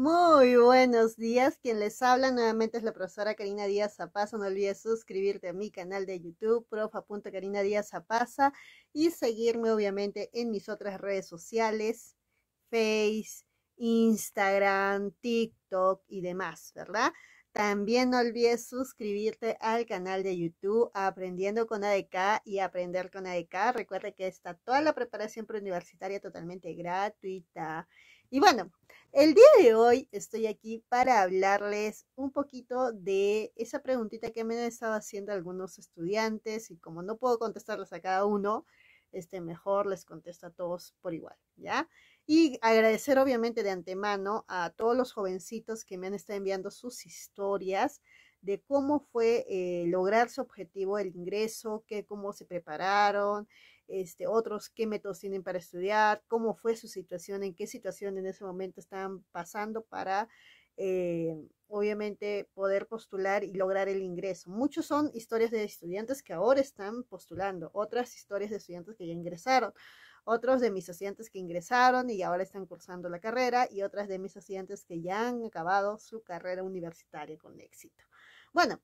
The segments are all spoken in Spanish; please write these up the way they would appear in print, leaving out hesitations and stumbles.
Muy buenos días, quien les habla nuevamente es la profesora Karina Díaz Zapasa. No olvides suscribirte a mi canal de YouTube, prof.Karina Díaz Zapasa, y seguirme obviamente en mis otras redes sociales, Face, Instagram, TikTok y demás, ¿verdad? También no olvides suscribirte al canal de YouTube Aprendiendo con ADK y Aprender con ADK. Recuerda que está toda la preparación preuniversitaria totalmente gratuita. Y bueno, el día de hoy estoy aquí para hablarles un poquito de esa preguntita que me han estado haciendo algunos estudiantes, y como no puedo contestarles a cada uno, mejor les contesto a todos por igual, ¿ya? Y agradecer obviamente de antemano a todos los jovencitos que me han estado enviando sus historias de cómo fue lograr su objetivo, el ingreso, cómo se prepararon, otros qué métodos tienen para estudiar, cómo fue su situación, en qué situación en ese momento estaban pasando para obviamente poder postular y lograr el ingreso. Muchos son historias de estudiantes que ahora están postulando, otras historias de estudiantes que ya ingresaron, otros de mis estudiantes que ingresaron y ahora están cursando la carrera, y otras de mis estudiantes que ya han acabado su carrera universitaria con éxito. Bueno,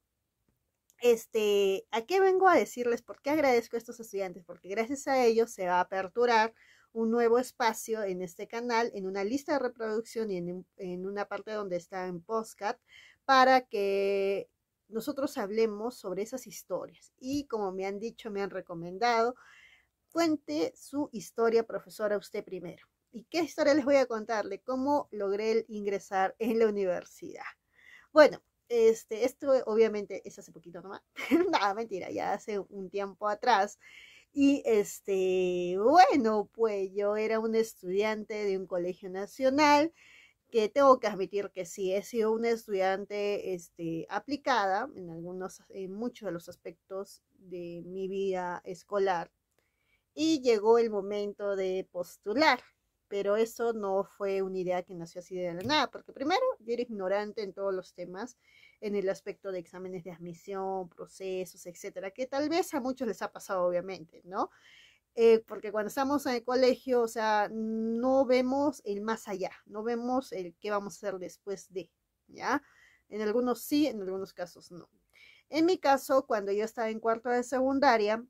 ¿a qué vengo a decirles? ¿Por qué agradezco a estos estudiantes? Porque gracias a ellos se va a aperturar un nuevo espacio en este canal, en una lista de reproducción y en una parte donde está en podcast, para que nosotros hablemos sobre esas historias. Y como me han dicho, me han recomendado, cuente su historia, profesora, usted primero. ¿Y qué historia les voy a contar? De cómo logré ingresar en la universidad. Bueno, esto obviamente es hace poquito nomás. Nada, mentira, ya hace un tiempo atrás. Y bueno, pues yo era un estudiante de un colegio nacional, que tengo que admitir que sí, he sido una estudiante aplicada en muchos de los aspectos de mi vida escolar, y llegó el momento de postular. Pero eso no fue una idea que nació así de la nada, porque primero yo era ignorante en todos los temas, en el aspecto de exámenes de admisión, procesos, etcétera, que tal vez a muchos les ha pasado, obviamente, ¿no? Porque cuando estamos en el colegio, o sea, no vemos el más allá, no vemos el qué vamos a hacer después de, ¿ya? En algunos sí, en algunos casos no. En mi caso, cuando yo estaba en cuarto de secundaria,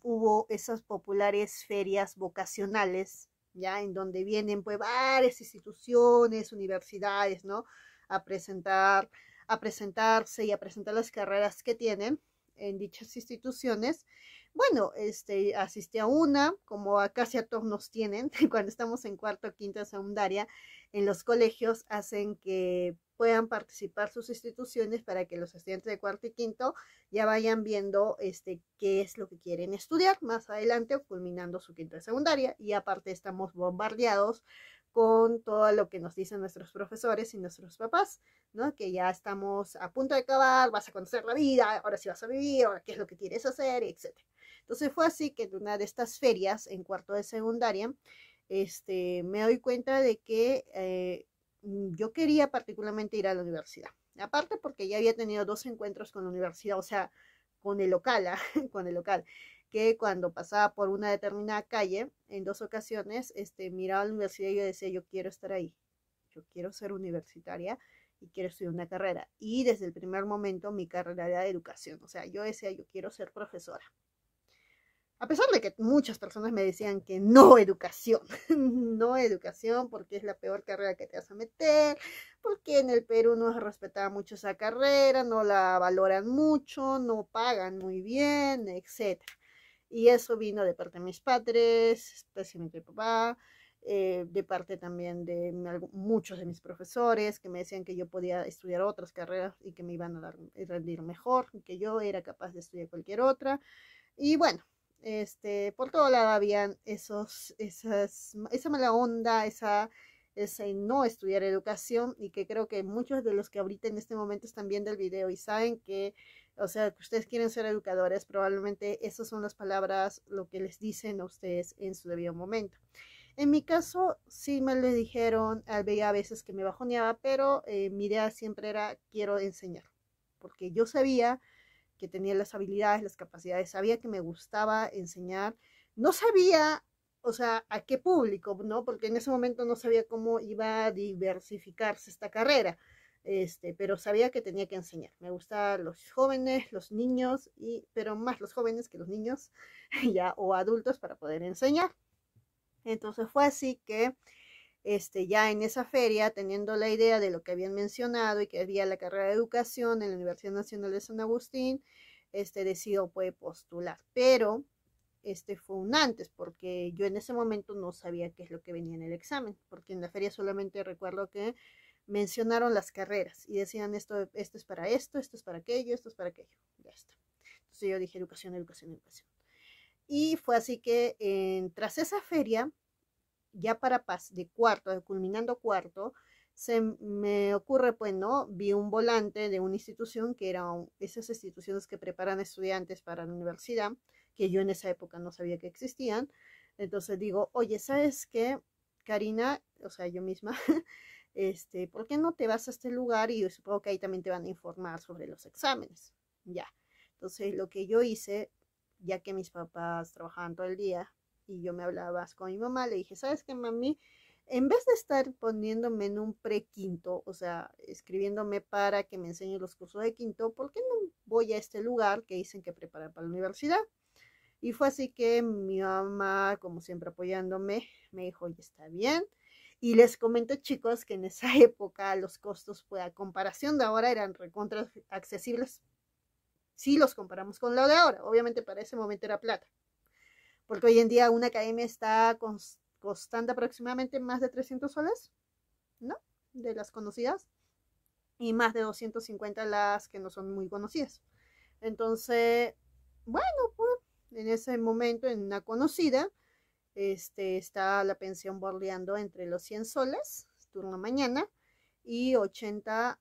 hubo esas populares ferias vocacionales, ya en donde vienen pues varias instituciones, universidades, ¿no? A presentar, a presentarse y a presentar las carreras que tienen en dichas instituciones. Bueno, asistí a una, como a casi a todos nos tienen, cuando estamos en cuarto o quinto de secundaria, en los colegios hacen que puedan participar sus instituciones para que los estudiantes de cuarto y quinto ya vayan viendo qué es lo que quieren estudiar más adelante o culminando su quinto de secundaria. Y aparte estamos bombardeados con todo lo que nos dicen nuestros profesores y nuestros papás, ¿no? Que ya estamos a punto de acabar, vas a conocer la vida, ahora sí vas a vivir, ahora qué es lo que quieres hacer, etcétera. Entonces fue así que en una de estas ferias en cuarto de secundaria, me doy cuenta de que yo quería particularmente ir a la universidad. Aparte porque ya había tenido dos encuentros con la universidad, o sea, con el local, ¿eh? Con el local, que cuando pasaba por una determinada calle, en dos ocasiones, miraba a la universidad y yo decía, yo quiero estar ahí, yo quiero ser universitaria y quiero estudiar una carrera. Y desde el primer momento mi carrera era de educación, o sea, yo decía, yo quiero ser profesora. A pesar de que muchas personas me decían que no educación, no educación porque es la peor carrera que te vas a meter, porque en el Perú no se respetaba mucho esa carrera, no la valoran mucho, no pagan muy bien, etcétera. Y eso vino de parte de mis padres, especialmente de papá, de parte también de muchos de mis profesores que me decían que yo podía estudiar otras carreras y que me iban a rendir mejor, que yo era capaz de estudiar cualquier otra. Y bueno, por todo lado habían esa mala onda, ese no estudiar educación, y que creo que muchos de los que ahorita en este momento están viendo el video y saben que, o sea, que ustedes quieren ser educadores, probablemente esas son las palabras, lo que les dicen a ustedes en su debido momento. En mi caso, sí me le dijeron, veía a veces que me bajoneaba, pero mi idea siempre era, quiero enseñar, porque yo sabía que tenía las habilidades, las capacidades, sabía que me gustaba enseñar, no sabía o sea, a qué público, ¿no? Porque en ese momento no sabía cómo iba a diversificarse esta carrera, pero sabía que tenía que enseñar. Me gustaban los jóvenes, los niños, pero más los jóvenes que los niños, ya, o adultos para poder enseñar. Entonces fue así que ya en esa feria, teniendo la idea de lo que habían mencionado y que había la carrera de educación en la Universidad Nacional de San Agustín, decido puede postular. Pero fue un antes, porque yo en ese momento no sabía qué es lo que venía en el examen, porque en la feria solamente recuerdo que mencionaron las carreras y decían esto es para esto es para aquello, esto es para aquello, ya está. Entonces yo dije educación, educación, educación. Y fue así que tras esa feria, ya para de cuarto, culminando cuarto, se me ocurre, pues, ¿no? Vi un volante de una institución que era esas instituciones que preparan estudiantes para la universidad, que yo en esa época no sabía que existían. Entonces digo, oye, ¿sabes qué, Karina? O sea, yo misma, ¿por qué no te vas a este lugar? Y yo supongo que ahí también te van a informar sobre los exámenes. Ya. Entonces, lo que yo hice, ya que mis papás trabajaban todo el día, y yo me hablaba con mi mamá, le dije, ¿sabes qué, mami? En vez de estar poniéndome en un pre-quinto, o sea, escribiéndome para que me enseñe los cursos de quinto, ¿por qué no voy a este lugar que dicen que preparan para la universidad? Y fue así que mi mamá, como siempre apoyándome, me dijo, oye, está bien. Y les comento, chicos, que en esa época los costos, pues a comparación de ahora, eran recontra accesibles. Si los comparamos con lo de ahora, obviamente para ese momento era plata. Porque hoy en día una academia está costando aproximadamente más de 300 soles, ¿no? De las conocidas. Y más de 250 las que no son muy conocidas. Entonces, bueno, pues en ese momento en una conocida, está la pensión bordeando entre los 100 soles, turno mañana, y 80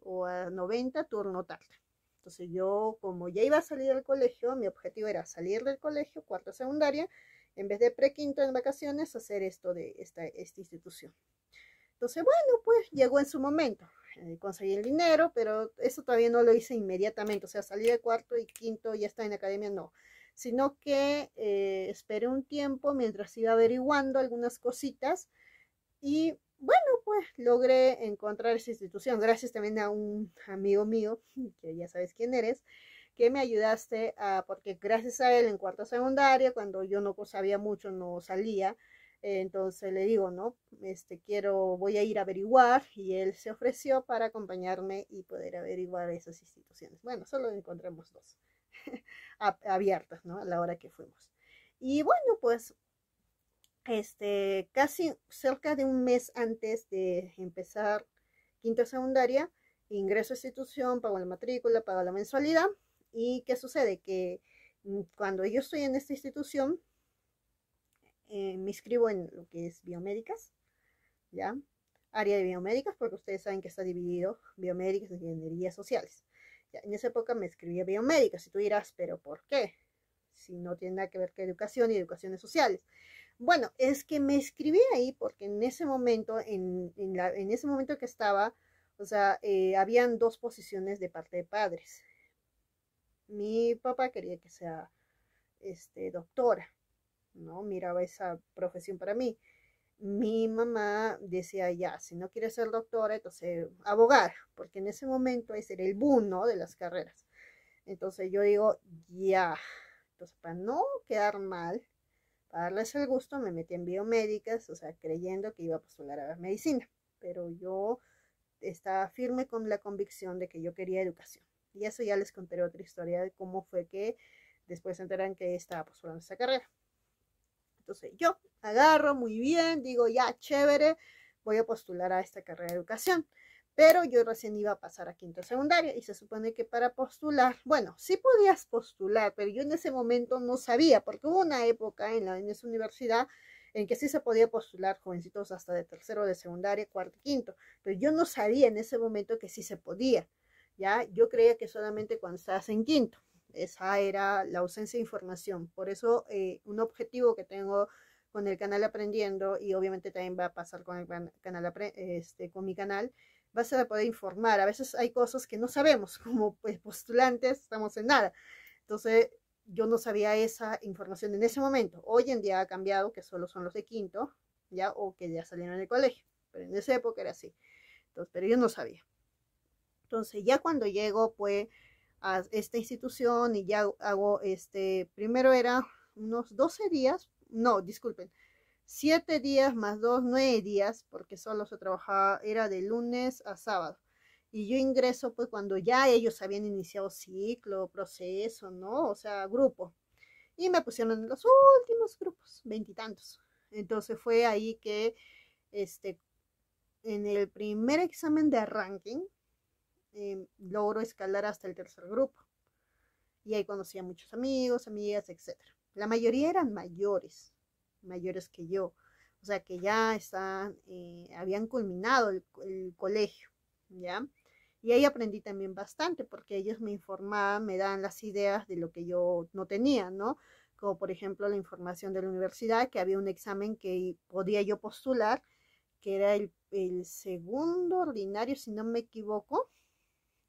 o a 90 turno tarde. Entonces yo, como ya iba a salir del colegio, mi objetivo era salir del colegio, cuarto secundaria, en vez de pre-quinto en vacaciones, hacer esto de esta institución. Entonces, bueno, pues llegó en su momento. Conseguí el dinero, pero eso todavía no lo hice inmediatamente. O sea, salí de cuarto y quinto, ya está en academia, no. Sino que esperé un tiempo mientras iba averiguando algunas cositas y bueno, pues logré encontrar esa institución. Gracias también a un amigo mío, que ya sabes quién eres, que me ayudaste porque gracias a él en cuarta secundaria, cuando yo no sabía mucho, no salía, entonces le digo, ¿no? Voy a ir a averiguar y él se ofreció para acompañarme y poder averiguar esas instituciones. Bueno, solo encontramos dos abiertas, ¿no? A la hora que fuimos. Y bueno, pues casi cerca de un mes antes de empezar quinta secundaria, ingreso a institución, pago la matrícula, pago la mensualidad. ¿Y qué sucede? Que cuando yo estoy en esta institución, me inscribo en lo que es biomédicas, ¿ya? Área de biomédicas, porque ustedes saben que está dividido biomédicas y ingenierías sociales. Ya, en esa época me escribí a biomédicas y tú dirás, ¿pero por qué? Si no tiene nada que ver con educación y educaciones sociales. Bueno, es que me escribí ahí porque en ese momento, en ese momento que estaba, o sea, habían dos posiciones de parte de padres. Mi papá quería que sea doctora, ¿no? Miraba esa profesión para mí. Mi mamá decía, ya, si no quieres ser doctora, entonces abogar, porque en ese momento ese era el boom, ¿no? De las carreras. Entonces yo digo, ya, entonces para no quedar mal, para darles el gusto, me metí en biomédicas, o sea, creyendo que iba a postular a medicina, pero yo estaba firme con la convicción de que yo quería educación. Y eso ya les contaré otra historia de cómo fue que después se enteran que estaba postulando esta carrera. Entonces yo agarro muy bien, digo, ya, chévere, voy a postular a esta carrera de educación. Pero yo recién iba a pasar a quinto secundaria y se supone que para postular, bueno, sí podías postular, pero yo en ese momento no sabía, porque hubo una época en esa universidad en que sí se podía postular jovencitos hasta de tercero de secundaria, cuarto y quinto, pero yo no sabía en ese momento que sí se podía, ¿ya? Yo creía que solamente cuando estabas en quinto. Esa era la ausencia de información. Por eso un objetivo que tengo con el canal Aprendiendo, y obviamente también va a pasar con el canal con mi canal, va a ser poder informar. A veces hay cosas que no sabemos, como pues postulantes, estamos en nada. Entonces, yo no sabía esa información en ese momento. Hoy en día ha cambiado, que solo son los de quinto, ya, o que ya salieron del colegio, pero en esa época era así. Entonces, pero yo no sabía. Entonces, ya cuando llego, pues, a esta institución y ya hago, primero era unos 12 días, no, disculpen, 7 días más 2, 9 días, porque solo se trabajaba, era de lunes a sábado. Y yo ingreso pues cuando ya ellos habían iniciado ciclo, proceso, ¿no? O sea, grupo. Y me pusieron en los últimos grupos, veintitantos. Entonces fue ahí que, este, en el primer examen de ranking, logro escalar hasta el tercer grupo. Y ahí conocí a muchos amigos, amigas, etcétera. La mayoría eran mayores, mayores que yo. O sea, que ya están, habían culminado el colegio, ¿ya? Y ahí aprendí también bastante, porque ellos me informaban, me daban las ideas de lo que yo no tenía, ¿no? Como por ejemplo la información de la universidad, que había un examen que podía yo postular, que era el segundo ordinario, si no me equivoco,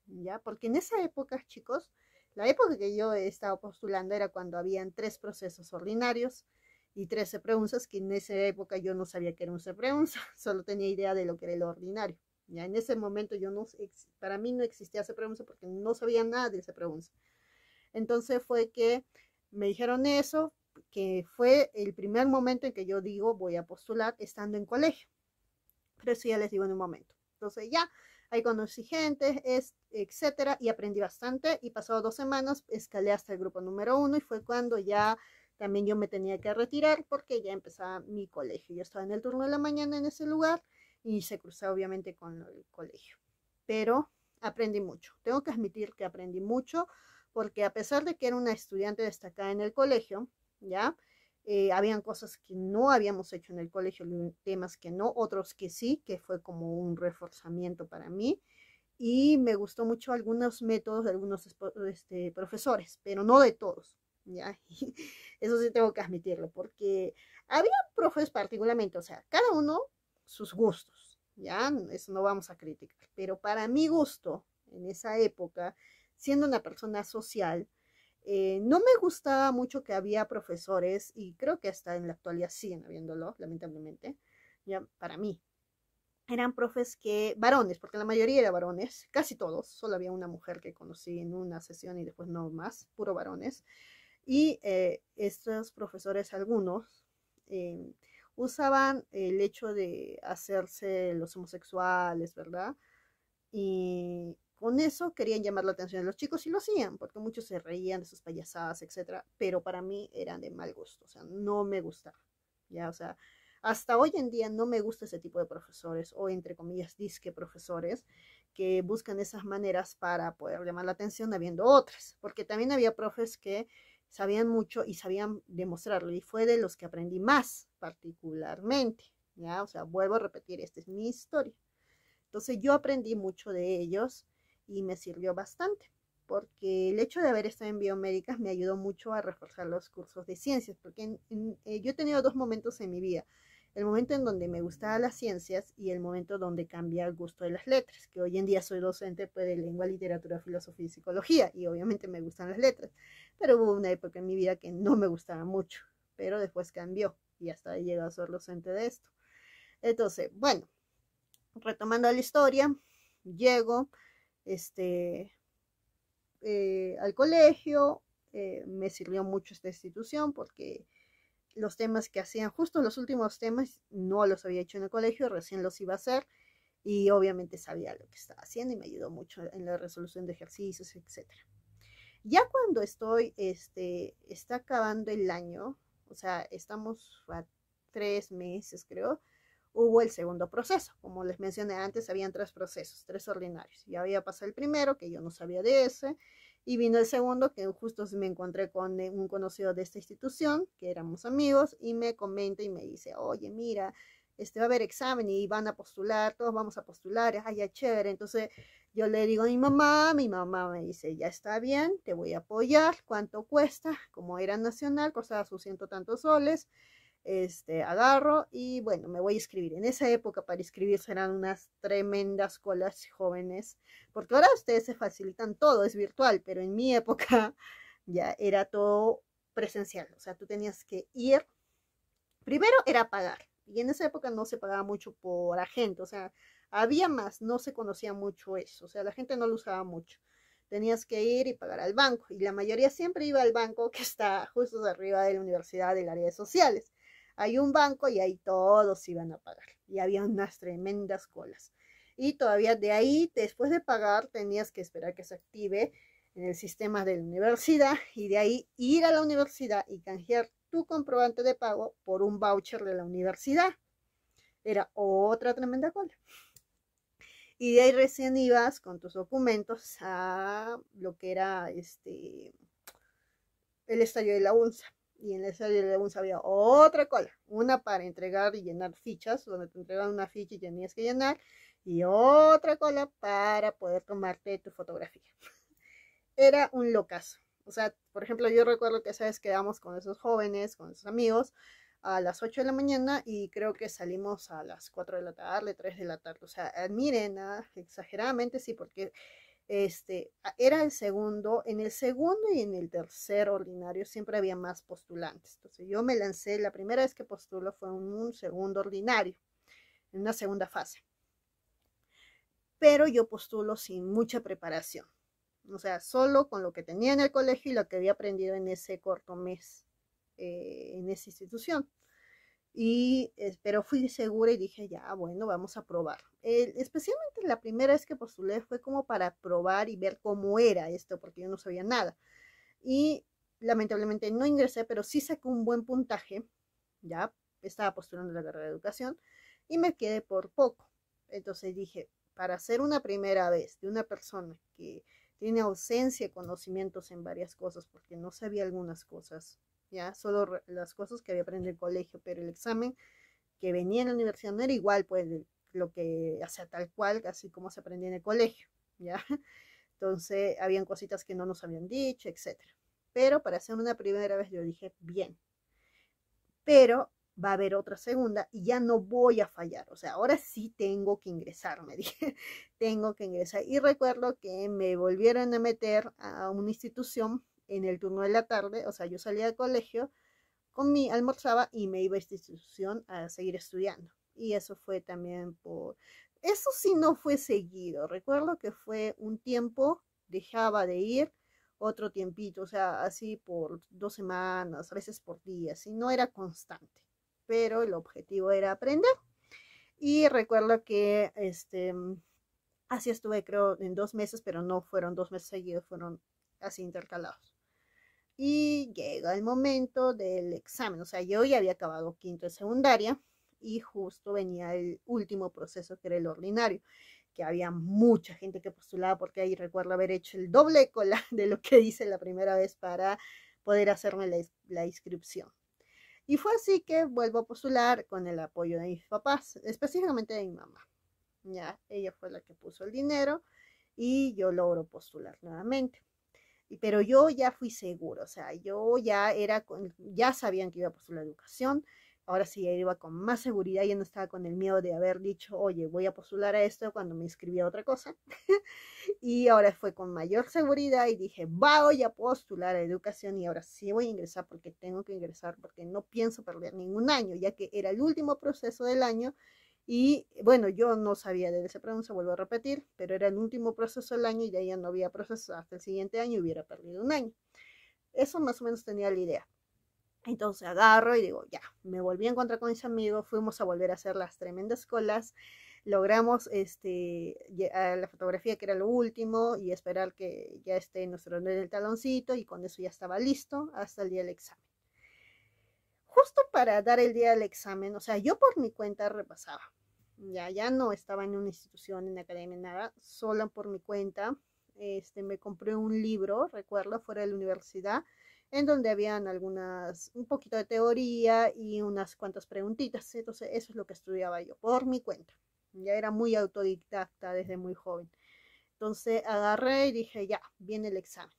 ¿ya? Porque en esa época, chicos, la época que yo he estado postulando era cuando habían 3 procesos ordinarios y 13 preguntas, que en esa época yo no sabía que era un pregunta, solo tenía idea de lo que era el ordinario. Ya en ese momento yo no, para mí no existía ese pregunta porque no sabía nada de ese pregunta. Entonces fue que me dijeron eso, que fue el primer momento en que yo digo voy a postular estando en colegio. Pero eso ya les digo en un momento. Entonces ya ahí conocí gente, etcétera, y aprendí bastante. Y pasado 2 semanas escalé hasta el grupo número 1 y fue cuando ya también yo me tenía que retirar porque ya empezaba mi colegio. Yo estaba en el turno de la mañana en ese lugar y se cruzaba obviamente con el colegio. Pero aprendí mucho. Tengo que admitir que aprendí mucho porque a pesar de que era una estudiante destacada en el colegio, ¿ya? Habían cosas que no habíamos hecho en el colegio, temas que no, otros que sí, que fue como un reforzamiento para mí. Y me gustó mucho algunos métodos de algunos profesores, pero no de todos, ¿ya? Y eso sí tengo que admitirlo, porque había profes particularmente, o sea, cada uno sus gustos, ¿ya? Eso no vamos a criticar, pero para mi gusto, en esa época, siendo una persona social, no me gustaba mucho que había profesores, y creo que hasta en la actualidad siguen habiéndolo, lamentablemente, ya para mí. Eran profes que, varones, porque la mayoría eran varones, casi todos, solo había una mujer que conocí en una sesión y después no más, puro varones. Y estos profesores, algunos, usaban el hecho de hacerse los homosexuales, ¿verdad? Y con eso querían llamar la atención de los chicos y lo hacían, porque muchos se reían de sus payasadas, etcétera, pero para mí eran de mal gusto, o sea, no me gustaba, ya, o sea, hasta hoy en día no me gusta ese tipo de profesores, o entre comillas, disque profesores, que buscan esas maneras para poder llamar la atención habiendo otras, porque también había profes que sabían mucho y sabían demostrarlo, y fue de los que aprendí más particularmente, ya, o sea, vuelvo a repetir, esta es mi historia. Entonces yo aprendí mucho de ellos y me sirvió bastante, porque el hecho de haber estado en biomédicas me ayudó mucho a reforzar los cursos de ciencias, porque yo he tenido 2 momentos en mi vida, el momento en donde me gustaban las ciencias y el momento donde cambié el gusto de las letras, que hoy en día soy docente pues, de lengua, literatura, filosofía y psicología, y obviamente me gustan las letras, pero hubo una época en mi vida que no me gustaba mucho, pero después cambió y hasta he llegado a ser docente de esto. Entonces, bueno, retomando la historia, llego al colegio, me sirvió mucho esta institución porque los temas que hacían, justo los últimos temas, no los había hecho en el colegio, recién los iba a hacer y obviamente sabía lo que estaba haciendo y me ayudó mucho en la resolución de ejercicios, etcétera. Ya cuando está acabando el año, o sea, estamos a 3 meses creo, hubo el segundo proceso. Como les mencioné antes, habían 3 procesos, 3 ordinarios. Ya había pasado el primero, que yo no sabía de ese, y vino el segundo, que justo me encontré con un conocido de esta institución, que éramos amigos, y me comenta y me dice, oye, mira, va a haber examen y van a postular, todos vamos a postular, ay, ya chévere. Entonces yo le digo a mi mamá me dice, ya está bien, te voy a apoyar, ¿cuánto cuesta? Como era nacional, costaba sus 100 tantos soles, agarro y bueno, me voy a inscribir. En esa época para inscribirse eran unas tremendas colas jóvenes, porque ahora ustedes se facilitan todo, es virtual, pero en mi época ya era todo presencial, o sea, tú tenías que ir, primero era pagar, y en esa época no se pagaba mucho por agente, o sea, había más, no se conocía mucho eso, o sea, la gente no lo usaba mucho. Tenías que ir y pagar al banco, y la mayoría siempre iba al banco que está justo arriba de la universidad del área de sociales. Hay un banco y ahí todos iban a pagar, y había unas tremendas colas. Y todavía de ahí, después de pagar, tenías que esperar que se active en el sistema de la universidad, y de ahí ir a la universidad y canjear tu comprobante de pago por un voucher de la universidad. Era otra tremenda cola. Y de ahí recién ibas con tus documentos a lo que era el estadio de la UNSA. Y en el estadio de la UNSA había otra cola, una para entregar y llenar fichas, donde te entregaban una ficha y tenías que llenar, y otra cola para poder tomarte tu fotografía. Era un locazo. O sea, por ejemplo, yo recuerdo que esa vez quedamos con esos jóvenes, con esos amigos, a las 8 de la mañana y creo que salimos a las 4 de la tarde, 3 de la tarde. O sea, miren, exageradamente sí, porque era el segundo, en el segundo y en el tercer ordinario siempre había más postulantes. Entonces yo me lancé, la primera vez que postulo fue en un segundo ordinario, en una segunda fase. Pero yo postulo sin mucha preparación. O sea, solo con lo que tenía en el colegio y lo que había aprendido en ese corto mes en esa institución. Pero fui segura y dije, ya, bueno, vamos a probar. Especialmente la primera vez que postulé fue como para probar y ver cómo era esto, porque yo no sabía nada. Y lamentablemente no ingresé, pero sí saqué un buen puntaje. Ya estaba postulando la carrera de educación y me quedé por poco. Entonces dije, para hacer una primera vez de una persona que tiene ausencia de conocimientos en varias cosas, porque no sabía algunas cosas, ya, solo las cosas que había aprendido en el colegio, pero el examen que venía en la universidad no era igual, pues, lo que, o sea, tal cual, así como se aprendía en el colegio, ya. Entonces, habían cositas que no nos habían dicho, etcétera. Pero para hacer una primera vez yo dije, bien, pero va a haber otra segunda y ya no voy a fallar. O sea, ahora sí tengo que ingresar, me dije, tengo que ingresar. Y recuerdo que me volvieron a meter a una institución en el turno de la tarde, o sea, yo salía del colegio, almorzaba y me iba a esta institución a seguir estudiando. Y eso fue también eso sí no fue seguido. Recuerdo que fue un tiempo, dejaba de ir, otro tiempito, o sea, así por 2 semanas, a veces por días, y no era constante, pero el objetivo era aprender. Y recuerdo que así estuve, creo, en 2 meses, pero no fueron 2 meses seguidos, fueron así intercalados. Y llega el momento del examen, o sea, yo ya había acabado quinto de secundaria y justo venía el último proceso que era el ordinario, que había mucha gente que postulaba porque ahí recuerdo haber hecho el doble cola de lo que hice la primera vez para poder hacerme la inscripción. Y fue así que vuelvo a postular con el apoyo de mis papás, específicamente de mi mamá. Ya, ella fue la que puso el dinero y yo logro postular nuevamente. Pero yo ya fui seguro, o sea, yo ya sabían que iba a postular educación, ahora sí ya iba con más seguridad, ya no estaba con el miedo de haber dicho, oye, voy a postular a esto cuando me inscribí a otra cosa. Y ahora fue con mayor seguridad y dije, voy a postular a educación y ahora sí voy a ingresar porque tengo que ingresar, porque no pienso perder ningún año, ya que era el último proceso del año. Y bueno, yo no sabía de ese proceso, vuelvo a repetir, pero era el último proceso del año y de ahí ya no había proceso hasta el siguiente año y hubiera perdido un año. Eso más o menos tenía la idea. Entonces agarro y digo, ya, me volví a encontrar con mis amigos, fuimos a volver a hacer las tremendas colas, logramos la fotografía que era lo último y esperar que ya esté nuestro nombre del taloncito y con eso ya estaba listo hasta el día del examen. Justo para dar el día del examen, o sea, yo por mi cuenta repasaba. Ya no estaba en una institución, en academia, nada, sola por mi cuenta. Me compré un libro, recuerdo, fuera de la universidad, en donde habían un poquito de teoría y unas cuantas preguntitas. Entonces, eso es lo que estudiaba yo, por mi cuenta. Ya era muy autodidacta desde muy joven. Entonces, agarré y dije, ya, viene el examen.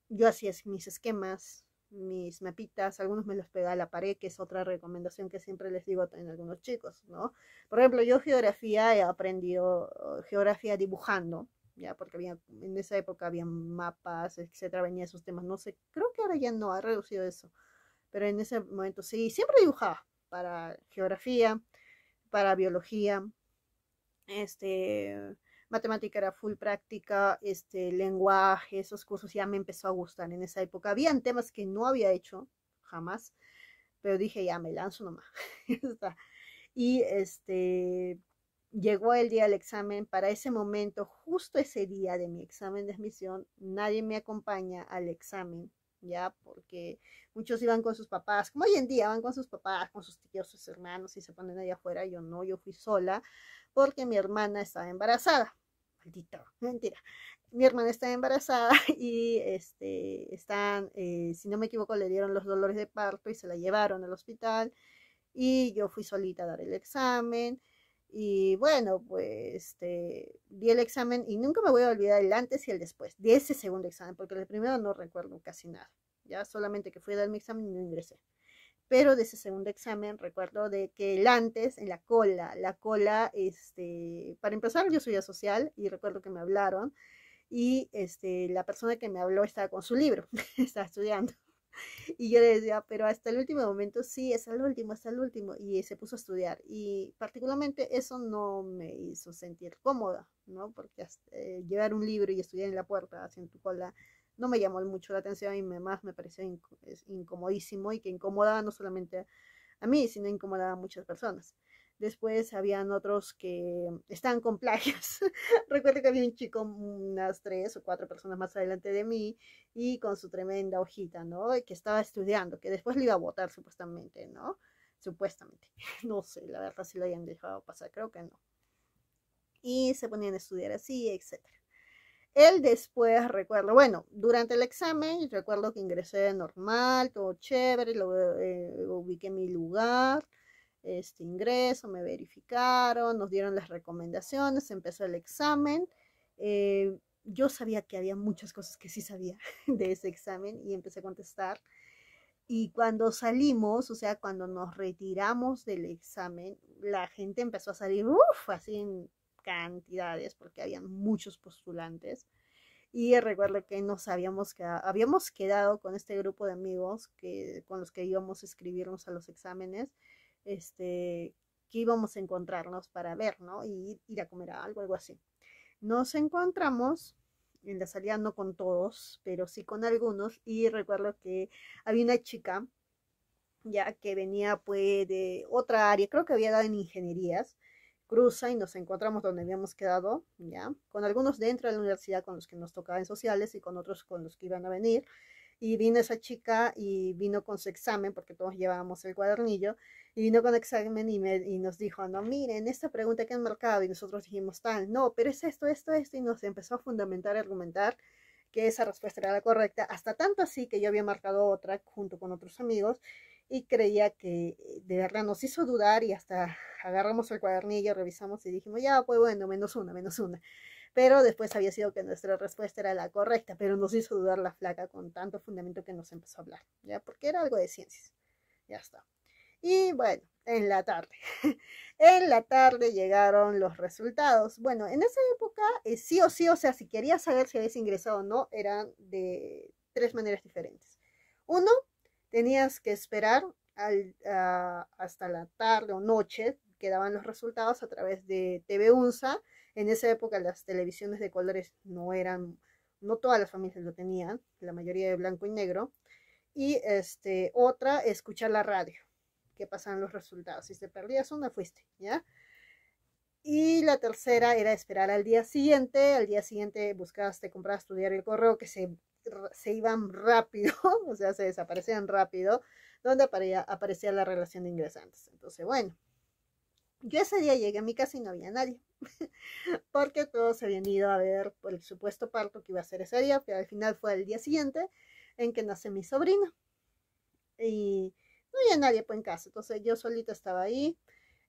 Yo hacía mis esquemas, mis mapitas, algunos me los pegaba a la pared, que es otra recomendación que siempre les digo a algunos chicos, ¿no? Por ejemplo, yo geografía he aprendido geografía dibujando, ya, porque en esa época había mapas, etcétera, venía esos temas, no sé, creo que ahora ya no, ha reducido eso, pero en ese momento sí, siempre dibujaba para geografía, para biología, este, matemática era full práctica, lenguaje, esos cursos ya me empezó a gustar en esa época. Habían temas que no había hecho jamás, pero dije, ya me lanzo nomás. Y llegó el día del examen. Para ese momento, justo ese día de mi examen de admisión, nadie me acompaña al examen, ya, porque muchos iban con sus papás, como hoy en día van con sus papás, con sus tíos, sus hermanos y se ponen allá afuera. Yo no, yo fui sola porque mi hermana estaba embarazada. Maldito, mentira. Mi hermana estaba embarazada y están, si no me equivoco, le dieron los dolores de parto y se la llevaron al hospital y yo fui solita a dar el examen. Y bueno, pues di el examen y nunca me voy a olvidar el antes y el después de ese segundo examen, porque el primero no recuerdo casi nada, ya solamente que fui a dar mi examen y no ingresé. Pero de ese segundo examen recuerdo de que el antes, en la cola, para empezar yo soy asocial y recuerdo que me hablaron y la persona que me habló estaba con su libro, estaba estudiando. Y yo le decía, pero hasta el último momento, sí, hasta el último, y se puso a estudiar. Y particularmente eso no me hizo sentir cómoda, ¿no? Porque llevar un libro y estudiar en la puerta, haciendo tu cola, no me llamó mucho la atención y más me pareció incomodísimo y que incomodaba no solamente a mí, sino incomodaba a muchas personas. Después habían otros que estaban con plagios. Recuerdo que había un chico, unas 3 o 4 personas más adelante de mí, y con su tremenda hojita, ¿no? Que estaba estudiando, que después le iba a votar supuestamente, ¿no? Supuestamente. No sé, la verdad si lo hayan dejado pasar, creo que no. Y se ponían a estudiar así, etcétera. Él después, recuerdo, bueno, durante el examen, recuerdo que ingresé normal, todo chévere, ubiqué mi lugar, ingreso, me verificaron, nos dieron las recomendaciones, empezó el examen. Yo sabía que había muchas cosas que sí sabía de ese examen y empecé a contestar. Y cuando salimos, o sea, cuando nos retiramos del examen, la gente empezó a salir, uff, así en cantidades, porque habían muchos postulantes. Y recuerdo que habíamos quedado con este grupo de amigos con los que íbamos a escribirnos a los exámenes, que íbamos a encontrarnos para ver, ¿no? Y ir a comer algo así. Nos encontramos en la salida, no con todos, pero sí con algunos, y recuerdo que había una chica ya que venía pues de otra área, creo que había dado en ingenierías, cruza y nos encontramos donde habíamos quedado, ya, con algunos dentro de la universidad con los que nos tocaba en sociales y con otros con los que iban a venir. Y vino esa chica y vino con su examen, porque todos llevábamos el cuadernillo, y vino con examen y nos dijo, no, miren, esta pregunta que han marcado, y nosotros dijimos tal, no, pero es esto, y nos empezó a fundamentar, a argumentar que esa respuesta era la correcta, hasta tanto así que yo había marcado otra junto con otros amigos, y creía que de verdad nos hizo dudar y hasta agarramos el cuadernillo, revisamos y dijimos, ya, pues bueno, menos una, menos una. Pero después había sido que nuestra respuesta era la correcta, pero nos hizo dudar la flaca con tanto fundamento que nos empezó a hablar, ¿ya? Porque era algo de ciencias. Ya está. Y bueno, en la tarde. En la tarde llegaron los resultados. Bueno, en esa época, sí o sí, o sea, si querías saber si habías ingresado o no, eran de 3 maneras diferentes. Uno, tenías que esperar hasta la tarde o noche que daban los resultados a través de TV UNSA. En esa época las televisiones de colores no todas las familias lo tenían, la mayoría de blanco y negro. Y otra, escuchar la radio, que pasaban los resultados. Si te perdías una, fuiste, ¿ya? Y la tercera era esperar al día siguiente buscabas, te comprabas tu diario El Correo, que se iban rápido, o sea, se desaparecían rápido, donde aparecía la relación de ingresantes. Entonces, bueno, yo ese día llegué a mi casa y no había nadie, porque todos se habían ido a ver por el supuesto parto que iba a ser ese día, pero al final fue el día siguiente en que nace mi sobrina. Y no había nadie pues en casa, entonces yo solita estaba ahí.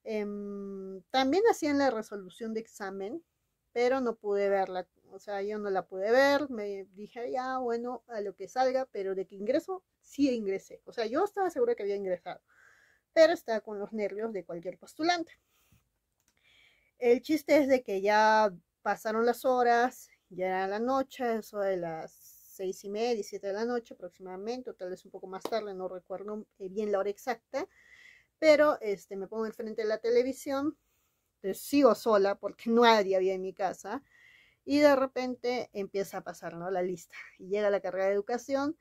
También hacían la resolución de examen, pero no pude verla, o sea, yo no la pude ver, me dije, ya, bueno, a lo que salga, pero de que ingreso, sí ingresé. O sea, yo estaba segura que había ingresado, pero estaba con los nervios de cualquier postulante. El chiste es de que ya pasaron las horas ya era la noche, eso de las 6:30, 7 de la noche aproximadamente, o tal vez un poco más tarde, no recuerdo bien la hora exacta, pero me pongo enfrente de la televisión, sigo sola porque nadie había en mi casa, y de repente empieza a pasar, ¿no?, la lista, y llega la carrera de educación,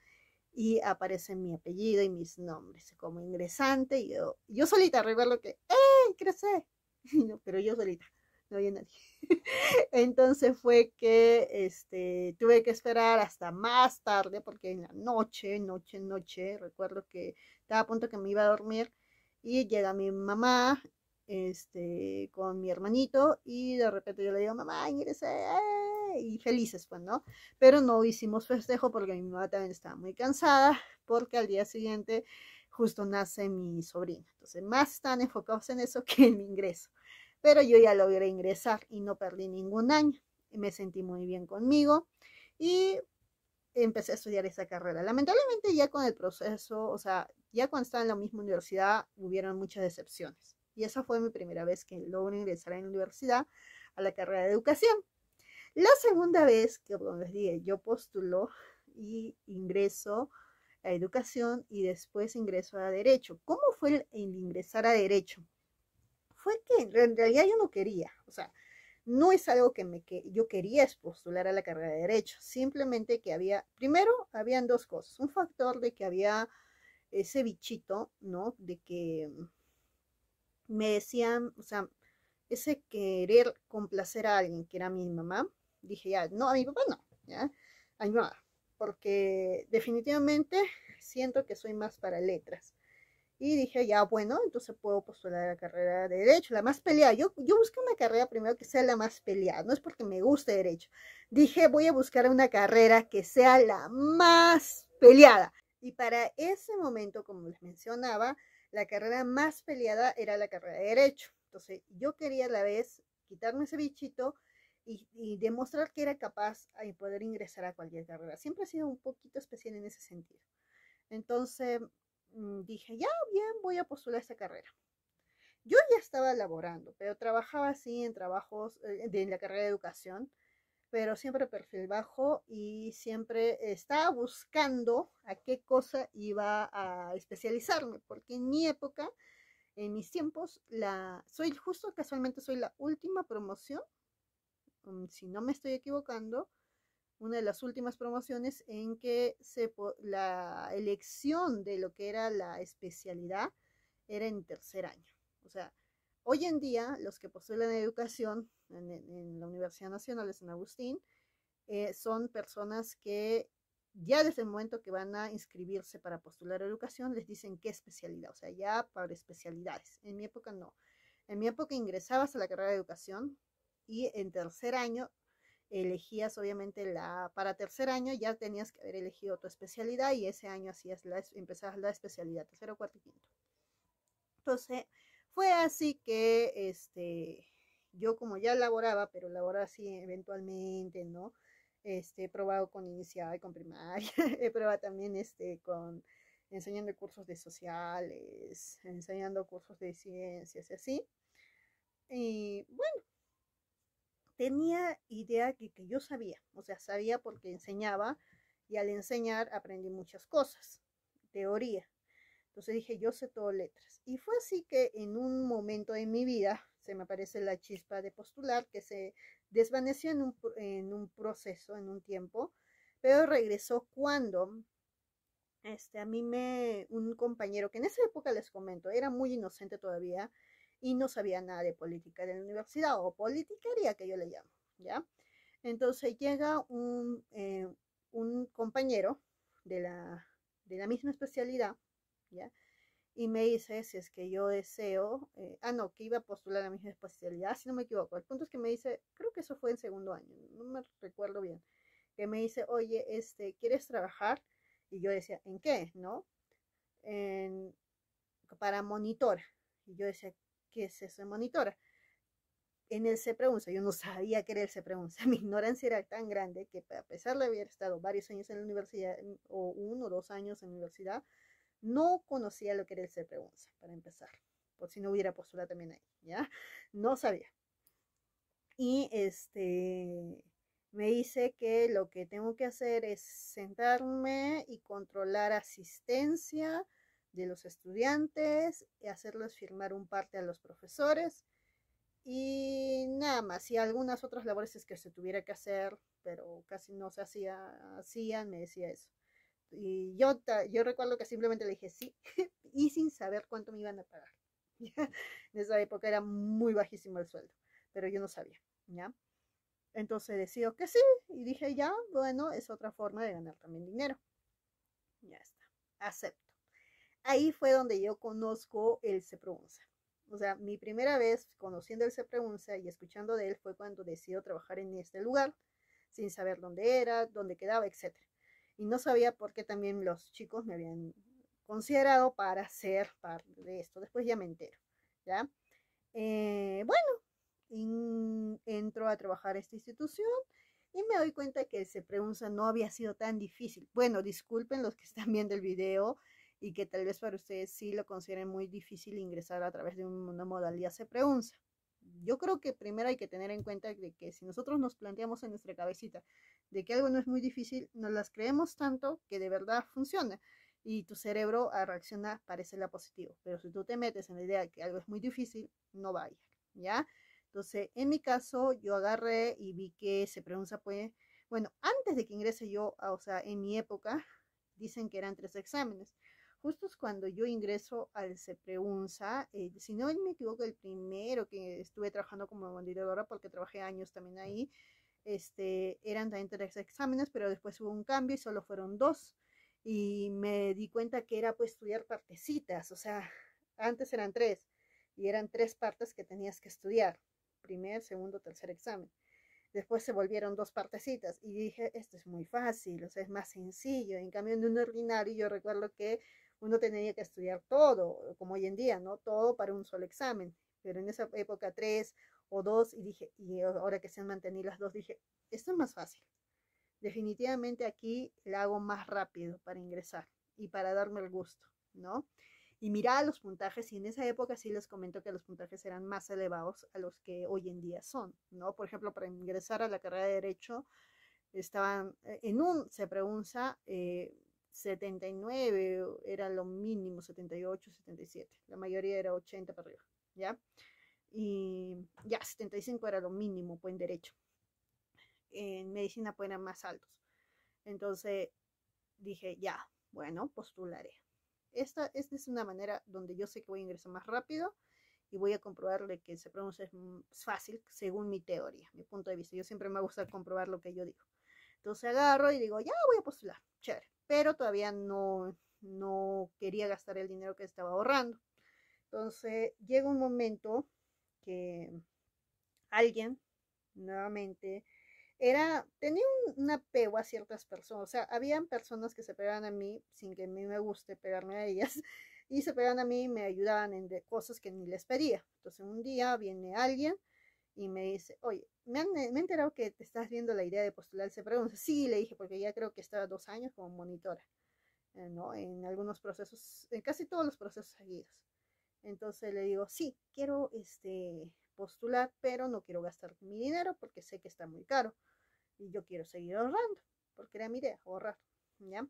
y aparece mi apellido y mis nombres como ingresante, y yo solita recuerdo que, ¡eh, ingresé! No, pero yo solita, no había nadie. Entonces fue que tuve que esperar hasta más tarde, porque en la noche, recuerdo que estaba a punto que me iba a dormir, y llega mi mamá con mi hermanito, y de repente yo le digo, mamá, ingresé, y felices, pues, ¿no? Pero no hicimos festejo porque mi mamá también estaba muy cansada, porque al día siguiente justo nace mi sobrina. Entonces, más están enfocados en eso que en mi ingreso. Pero yo ya logré ingresar y no perdí ningún año. Me sentí muy bien conmigo y empecé a estudiar esa carrera. Lamentablemente ya con el proceso, o sea, ya cuando estaba en la misma universidad, hubieron muchas decepciones. Y esa fue mi primera vez que logré ingresar en la universidad a la carrera de educación. La segunda vez que, como les dije, yo postulo y ingreso a educación y después ingreso a derecho. ¿Cómo fue el ingresar a derecho? Fue que en realidad yo no quería, o sea, no es algo que yo quería es postular a la carrera de derecho, simplemente que primero, habían dos cosas, un factor de que había ese bichito, ¿no? De que me decían, o sea, ese querer complacer a alguien, que era mi mamá, dije ya, no, a mi papá no, ya, a mi mamá, porque definitivamente siento que soy más para letras. Y dije, ya, bueno, entonces puedo postular a la carrera de Derecho, la más peleada. Yo busqué una carrera primero que sea la más peleada, no es porque me guste Derecho. Dije, voy a buscar una carrera que sea la más peleada. Y para ese momento, como les mencionaba, la carrera más peleada era la carrera de Derecho. Entonces, yo quería a la vez quitarme ese bichito y demostrar que era capaz de poder ingresar a cualquier carrera. Siempre he sido un poquito especial en ese sentido. Entonces, dije, ya, bien, voy a postular esta carrera. Yo ya estaba laborando, pero trabajaba así en trabajos de la carrera de educación, pero siempre perfil bajo y siempre estaba buscando a qué cosa iba a especializarme, porque en mi época, en mis tiempos, casualmente soy la última promoción, si no me estoy equivocando, una de las últimas promociones en que la elección de lo que era la especialidad era en tercer año. O sea, hoy en día los que postulan educación en la Universidad Nacional de San Agustín son personas que ya desde el momento que van a inscribirse para postular educación les dicen qué especialidad, o sea, ya para especialidades. En mi época no. En mi época ingresabas a la carrera de educación y en tercer año elegías obviamente para tercer año ya tenías que haber elegido tu especialidad y ese año empezabas la especialidad, tercero, cuarto y quinto. Entonces, fue así que yo como ya laboraba, pero laboraba así eventualmente, ¿no? He probado con inicial, con primaria, he probado también enseñando cursos de sociales, enseñando cursos de ciencias y así. Y bueno, tenía idea que yo sabía, o sea, sabía porque enseñaba y al enseñar aprendí muchas cosas, teoría. Entonces dije, yo sé todo letras. Y fue así que en un momento de mi vida se me aparece la chispa de postular que se desvaneció en un proceso, en un tiempo, pero regresó cuando un compañero que en esa época les comento, era muy inocente todavía y no sabía nada de política de la universidad o politiquería que yo le llamo, ¿ya? Entonces llega un compañero de la misma especialidad, ¿ya? Y me dice si es que yo deseo, no, que iba a postular la misma especialidad, si no me equivoco. El punto es que me dice, creo que eso fue en segundo año, no me recuerdo bien, que me dice, oye, ¿quieres trabajar? Y yo decía, ¿en qué? ¿No? En, para monitora. Y yo decía, ¿qué es eso de monitora? En el CEPREUNSA, yo no sabía qué era el CEPREUNSA, mi ignorancia era tan grande que a pesar de haber estado varios años en la universidad, o 1 o 2 años en la universidad, no conocía lo que era el CEPREUNSA, para empezar, por si no hubiera postulado también ahí, ¿ya? No sabía. Y Me dice que lo que tengo que hacer es sentarme y controlar asistencia de los estudiantes, y hacerles firmar un parte a los profesores y nada más. Y algunas otras labores es que se tuviera que hacer, pero casi no se hacían, me decía eso. Y yo recuerdo que simplemente le dije sí y sin saber cuánto me iban a pagar. En esa época era muy bajísimo el sueldo, pero yo no sabía, ¿ya? Entonces decido que sí y dije ya, bueno, es otra forma de ganar también dinero. Ya está, acepto. Ahí fue donde yo conozco el CEPRUNZA. O sea, mi primera vez conociendo el CEPRUNZA y escuchando de él fue cuando decido trabajar en este lugar, sin saber dónde era, dónde quedaba, etc. Y no sabía por qué también los chicos me habían considerado para ser parte de esto. Después ya me entero, ¿ya? Bueno, entro a trabajar a esta institución y me doy cuenta que el CEPRUNZA no había sido tan difícil. Bueno, disculpen los que están viendo el video y que tal vez para ustedes sí lo consideren muy difícil ingresar a través de una modalidad CEPRUNZA. Yo creo que primero hay que tener en cuenta de que si nosotros nos planteamos en nuestra cabecita de que algo no es muy difícil, nos las creemos tanto que de verdad funciona y tu cerebro reacciona, parece la positivo. Pero si tú te metes en la idea de que algo es muy difícil, no va a ir, ¿ya? Entonces, en mi caso, yo agarré y vi que se pronuncia, pues, bueno, antes de que ingrese yo, o sea, en mi época, dicen que eran 3 exámenes. Justo es cuando yo ingreso al CEPRUNZA, si no me equivoco, el primero que estuve trabajando como vendedora, porque trabajé años también ahí, eran también 3 exámenes, pero después hubo un cambio y solo fueron 2. Y me di cuenta que era pues estudiar partecitas, o sea, antes eran 3 y eran 3 partes que tenías que estudiar, primer, segundo, tercer examen. Después se volvieron 2 partecitas y dije, esto es muy fácil, o sea, es más sencillo. En cambio, en un ordinario yo recuerdo que uno tenía que estudiar todo, como hoy en día, ¿no? Todo para un solo examen. Pero en esa época 3 o 2 y dije, y ahora que se han mantenido las 2, dije, esto es más fácil. Definitivamente aquí la hago más rápido para ingresar y para darme el gusto, ¿no? Y miraba los puntajes y en esa época sí les comento que los puntajes eran más elevados a los que hoy en día son, ¿no? Por ejemplo, para ingresar a la carrera de Derecho estaban en un CEPRUNZA 79 era lo mínimo, 78, 77. La mayoría era 80 para arriba, ¿ya? Y ya 75 era lo mínimo, pues en Derecho. En Medicina pues eran más altos. Entonces dije, ya, bueno, postularé. Esta es una manera donde yo sé que voy a ingresar más rápido y voy a comprobarle que se pronuncia es fácil según mi teoría, mi punto de vista. Yo siempre me gusta comprobar lo que yo digo. Entonces agarro y digo, ya voy a postular, chévere. Pero todavía no quería gastar el dinero que estaba ahorrando. Entonces llega un momento que alguien nuevamente tenía un apego a ciertas personas, o sea, habían personas que se pegaban a mí sin que a mí me guste pegarme a ellas, y se pegaban a mí y me ayudaban en cosas que ni les pedía. Entonces un día viene alguien y me dice, oye, me he enterado que te estás viendo la idea de postular, se pregunta, sí, le dije, porque ya creo que estaba 2 años como monitora, ¿no? En algunos procesos, en casi todos los procesos seguidos. Entonces le digo, sí, quiero postular, pero no quiero gastar mi dinero porque sé que está muy caro y yo quiero seguir ahorrando, porque era mi idea, ahorrar, ¿ya?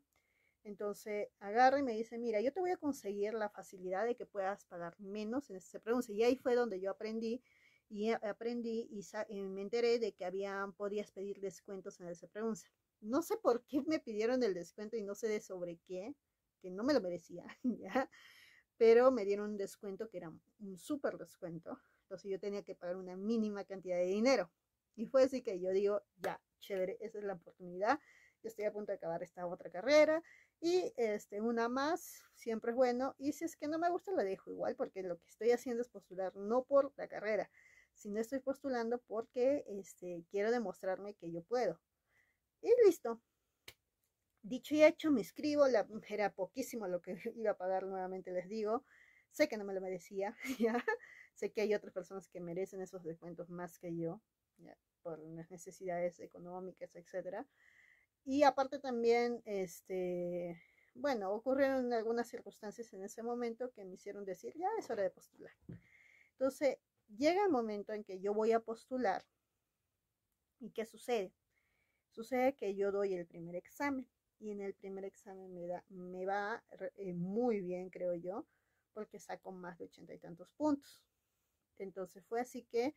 Entonces agarra y me dice, mira, yo te voy a conseguir la facilidad de que puedas pagar menos en este pregunta. Y ahí fue donde yo aprendí y me enteré de que podías pedir descuentos en el pregunta. No sé por qué me pidieron el descuento y no sé de sobre qué, que no me lo merecía, ¿ya? Pero me dieron un descuento que era un súper descuento. Entonces yo tenía que pagar una mínima cantidad de dinero. Y fue así que yo digo, ya, chévere, esa es la oportunidad. Yo estoy a punto de acabar esta otra carrera y una más siempre es bueno. Y si es que no me gusta, la dejo igual, porque lo que estoy haciendo es postular no por la carrera, sino estoy postulando porque quiero demostrarme que yo puedo. Y listo. Dicho y hecho, me inscribo, era poquísimo lo que iba a pagar, nuevamente les digo, sé que no me lo merecía, ¿ya? Sé que hay otras personas que merecen esos descuentos más que yo, ¿ya? Por las necesidades económicas, etcétera. Y aparte también, bueno, ocurrieron algunas circunstancias en ese momento que me hicieron decir, ya es hora de postular. Entonces, llega el momento en que yo voy a postular, ¿y qué sucede? Sucede que yo doy el primer examen y en el primer examen me va muy bien, creo yo, porque saco más de 80 y tantos puntos. Entonces fue así que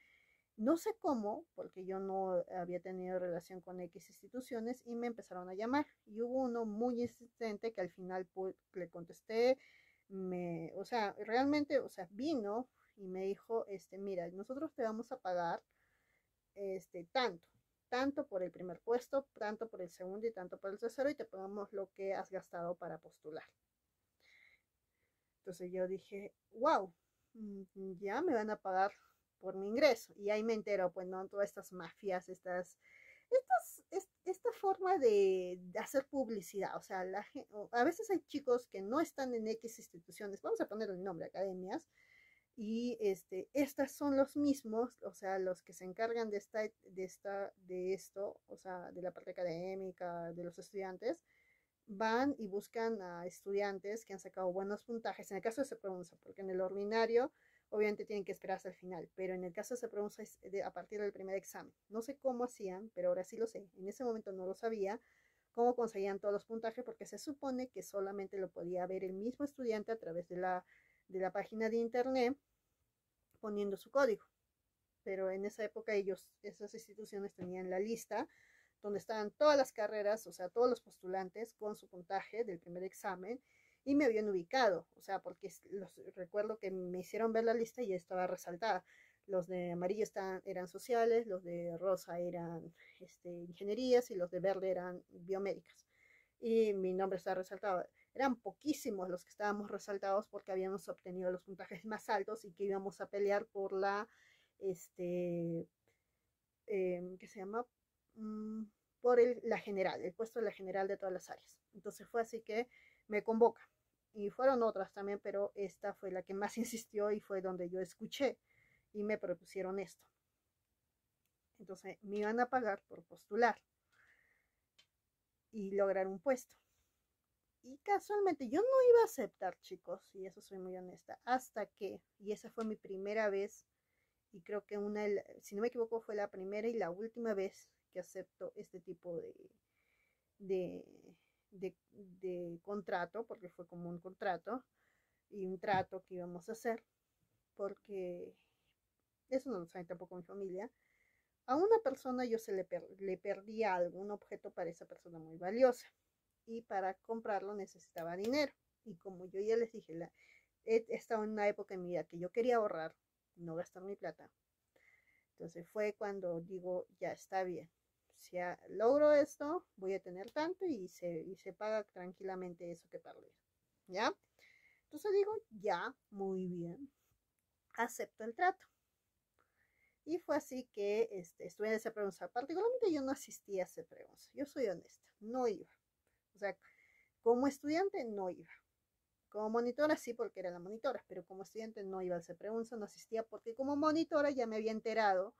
no sé cómo, porque yo no había tenido relación con X instituciones y me empezaron a llamar. Y hubo uno muy insistente que al final le contesté, o sea, realmente, o sea, vino y me dijo, mira, nosotros te vamos a pagar tanto, tanto por el primer puesto, tanto por el segundo y tanto por el tercero y te pagamos lo que has gastado para postular. Entonces yo dije, wow, ya me van a pagar por mi ingreso. Y ahí me entero, pues, ¿no? Todas estas mafias, esta forma de hacer publicidad. O sea, a veces hay chicos que no están en X instituciones, vamos a poner el nombre, academias, y estas son los mismos, o sea, los que se encargan de esto, o sea, de la parte académica, de los estudiantes, van y buscan a estudiantes que han sacado buenos puntajes. En el caso de Seprounza, porque en el ordinario obviamente tienen que esperar hasta el final, pero en el caso de Seprounza es a partir del primer examen. No sé cómo hacían, pero ahora sí lo sé. En ese momento no lo sabía, cómo conseguían todos los puntajes, porque se supone que solamente lo podía ver el mismo estudiante a través de la página de internet poniendo su código. Pero en esa época esas instituciones tenían la lista donde estaban todas las carreras, o sea, todos los postulantes con su puntaje del primer examen y me habían ubicado, o sea, porque recuerdo que me hicieron ver la lista y ya estaba resaltada. Los de amarillo eran sociales, los de rosa eran ingenierías y los de verde eran biomédicas. Y mi nombre estaba resaltado. Eran poquísimos los que estábamos resaltados porque habíamos obtenido los puntajes más altos y que íbamos a pelear por ¿qué se llama? Por la general, el puesto de la general de todas las áreas. Entonces fue así que me convoca. Y fueron otras también, pero esta fue la que más insistió y fue donde yo escuché y me propusieron esto. Entonces me iban a pagar por postular y lograr un puesto. Y casualmente yo no iba a aceptar, chicos, y eso soy muy honesta, hasta que, y esa fue mi primera vez, y creo que si no me equivoco, fue la primera y la última vez que acepto este tipo de, de contrato, porque fue como un contrato y un trato que íbamos a hacer, porque eso no lo sabe tampoco mi familia. A una persona yo le perdía algún objeto para esa persona muy valiosa y para comprarlo necesitaba dinero. Y como yo ya les dije, he estado en una época en mi vida que yo quería ahorrar, no gastar mi plata. Entonces fue cuando digo, ya está bien. Si logro esto, voy a tener tanto y se paga tranquilamente eso que perdí. ¿Ya? Entonces digo, ya, muy bien. Acepto el trato. Y fue así que estuve en esa pregunta. Particularmente yo no asistí a esa pregunta. Yo soy honesta, no iba. O sea, como estudiante no iba. Como monitora sí, porque era la monitora, pero como estudiante no iba a esa pregunta, no asistía porque como monitora ya me había enterado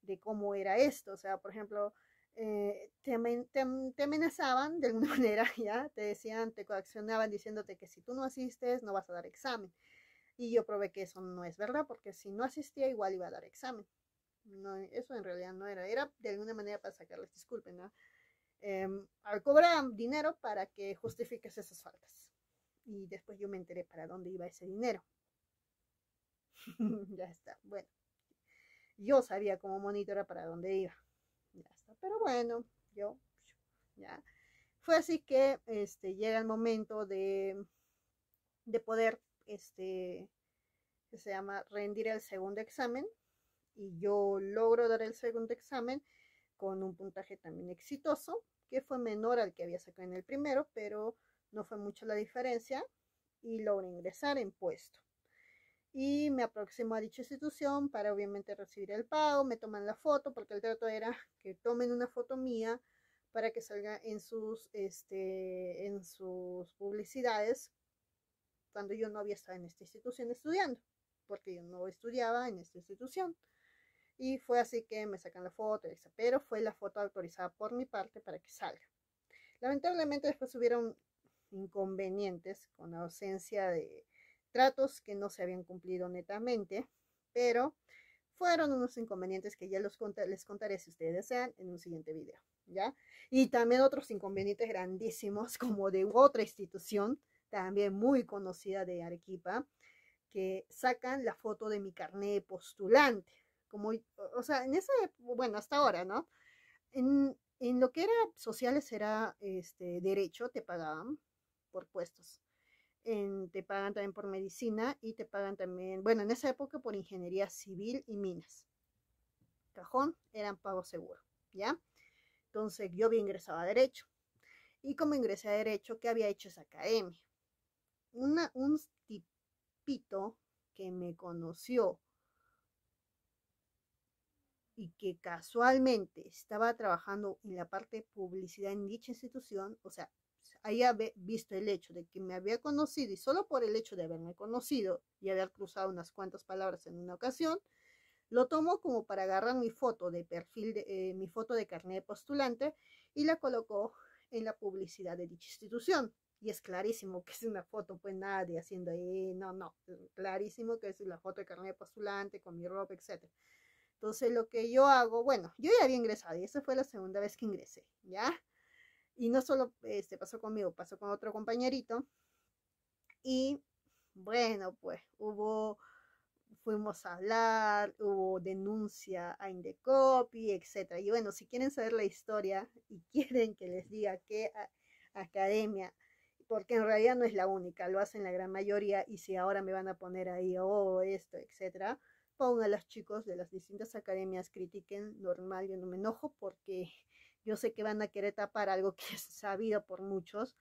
de cómo era esto. O sea, por ejemplo, te amenazaban de alguna manera, ya, te decían, te coaccionaban diciéndote que si tú no asistes no vas a dar examen. Y yo probé que eso no es verdad, porque si no asistía igual iba a dar examen. No, eso en realidad no era de alguna manera para sacarles disculpas, ¿no? Cobrar dinero para que justifiques esas faltas. Y después yo me enteré para dónde iba ese dinero. Ya está, bueno. Yo sabía como monitora para dónde iba. Ya está, pero bueno, yo, ya. Fue así que llega el momento de poder, que se llama rendir el segundo examen. Y yo logro dar el segundo examen con un puntaje también exitoso, que fue menor al que había sacado en el primero, pero no fue mucho la diferencia y logro ingresar en puesto. Y me aproximo a dicha institución para obviamente recibir el pago, me toman la foto, porque el trato era que tomen una foto mía para que salga en sus publicidades cuando yo no había estado en esta institución estudiando, porque yo no estudiaba en esta institución. Y fue así que me sacan la foto, pero fue la foto autorizada por mi parte para que salga. Lamentablemente después hubieron inconvenientes con la ausencia de tratos que no se habían cumplido netamente, pero fueron unos inconvenientes que ya les contaré si ustedes desean en un siguiente video. ¿ya? Y también otros inconvenientes grandísimos, como de otra institución, también muy conocida de Arequipa, que sacan la foto de mi carné postulante. Como, o sea, en ese, bueno, hasta ahora, ¿no? En lo que era sociales era derecho, te pagaban por puestos. Te pagan también por medicina y te pagan también, bueno, en esa época por ingeniería civil y minas. Cajón eran pago seguro, ¿ya? Entonces yo había ingresado a derecho. Y como ingresé a derecho, ¿qué había hecho esa academia? Un tipito que me conoció y que casualmente estaba trabajando en la parte de publicidad en dicha institución, o sea, haya visto el hecho de que me había conocido y solo por el hecho de haberme conocido y haber cruzado unas cuantas palabras en una ocasión, lo tomó como para agarrar mi foto de perfil, mi foto de carnet de postulante y la colocó en la publicidad de dicha institución. Y es clarísimo que es una foto, pues nadie haciendo ahí, no, clarísimo que es la foto de carnet de postulante con mi ropa, etc. Entonces lo que yo hago, bueno, yo ya había ingresado y esa fue la segunda vez que ingresé, ¿ya? Y no solo pasó conmigo, pasó con otro compañerito. Y bueno, pues fuimos a hablar, hubo denuncia a Indecopi, etcétera. Y bueno, si quieren saber la historia y quieren que les diga qué academia, porque en realidad no es la única, lo hacen la gran mayoría, y si ahora me van a poner ahí, oh, esto, etcétera, pongan a los chicos de las distintas academias, critiquen, normal, yo no me enojo porque yo sé que van a querer tapar algo que es sabido por muchos,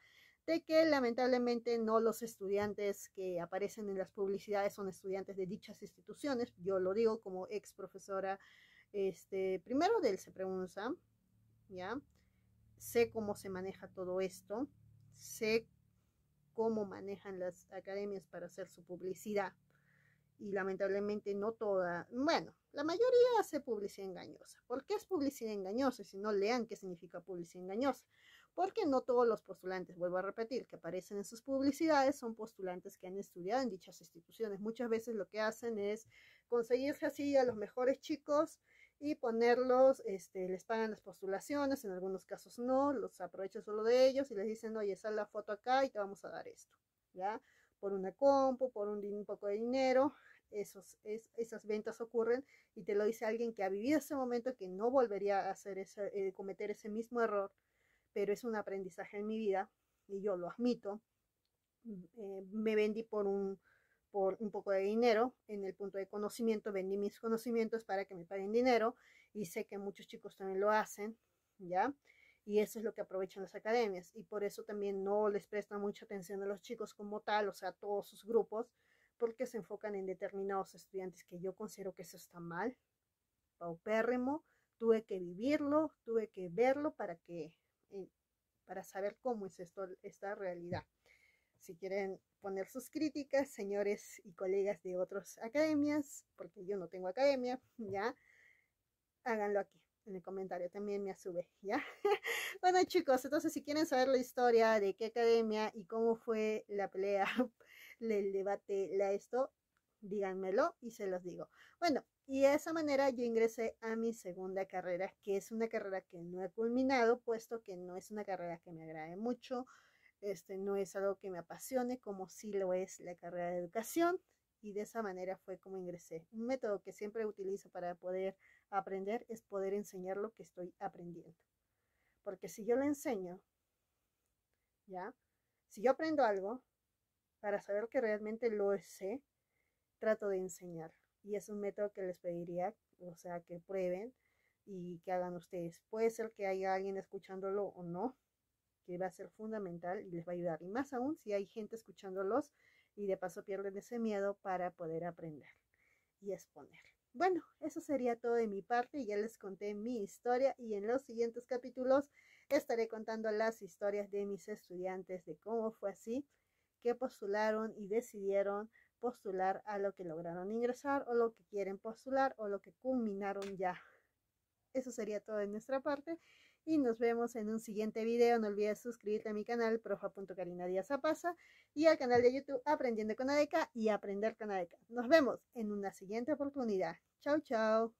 de que lamentablemente no los estudiantes que aparecen en las publicidades son estudiantes de dichas instituciones. Yo lo digo como ex profesora, primero del CEPREUNSA, ¿ya? Sé cómo se maneja todo esto, sé cómo manejan las academias para hacer su publicidad. Y lamentablemente no toda, bueno, la mayoría hace publicidad engañosa. ¿Por qué es publicidad engañosa? Si no, lean qué significa publicidad engañosa. Porque no todos los postulantes, vuelvo a repetir, que aparecen en sus publicidades son postulantes que han estudiado en dichas instituciones. Muchas veces lo que hacen es conseguirse así a los mejores chicos y ponerlos, les pagan las postulaciones, en algunos casos no, los aprovechan solo de ellos y les dicen, oye, sal la foto acá y te vamos a dar esto, ¿ya? Por una compu, por un poco de dinero, esas ventas ocurren y te lo dice alguien que ha vivido ese momento, que no volvería a hacer cometer ese mismo error, pero es un aprendizaje en mi vida y yo lo admito. Me vendí por un poco de dinero en el punto de conocimiento, vendí mis conocimientos para que me paguen dinero y sé que muchos chicos también lo hacen, ¿ya? Y eso es lo que aprovechan las academias y por eso también no les prestan mucha atención a los chicos como tal, o sea, todos sus grupos, porque se enfocan en determinados estudiantes, que yo considero que eso está mal, paupérrimo. Tuve que vivirlo, tuve que verlo para saber cómo es esta realidad. Si quieren poner sus críticas, señores y colegas de otras academias, porque yo no tengo academia, ya, háganlo aquí en el comentario, también me sube, ¿ya? Bueno, chicos, entonces si quieren saber la historia de qué academia y cómo fue la pelea, el debate, esto, díganmelo y se los digo. Bueno, y de esa manera yo ingresé a mi segunda carrera, que es una carrera que no he culminado, puesto que no es una carrera que me agrade mucho, no es algo que me apasione como sí lo es la carrera de educación, y de esa manera fue como ingresé. Un método que siempre utilizo para poder aprender es poder enseñar lo que estoy aprendiendo. Porque si yo le enseño, ¿ya? Si yo aprendo algo, para saber que realmente lo sé, trato de enseñar. Y es un método que les pediría, o sea, que prueben y que hagan ustedes. Puede ser que haya alguien escuchándolo o no, que va a ser fundamental y les va a ayudar. Y más aún si hay gente escuchándolos y de paso pierden ese miedo para poder aprender y exponer. Bueno, eso sería todo de mi parte. Ya les conté mi historia y en los siguientes capítulos estaré contando las historias de mis estudiantes, de cómo fue así, que postularon y decidieron postular a lo que lograron ingresar o lo que quieren postular o lo que culminaron ya. Eso sería todo de nuestra parte y nos vemos en un siguiente video. No olvides suscribirte a mi canal profa.karinadiazapasa y al canal de YouTube Aprendiendo con ADK y Aprender con ADK. Nos vemos en una siguiente oportunidad. Chao, chao.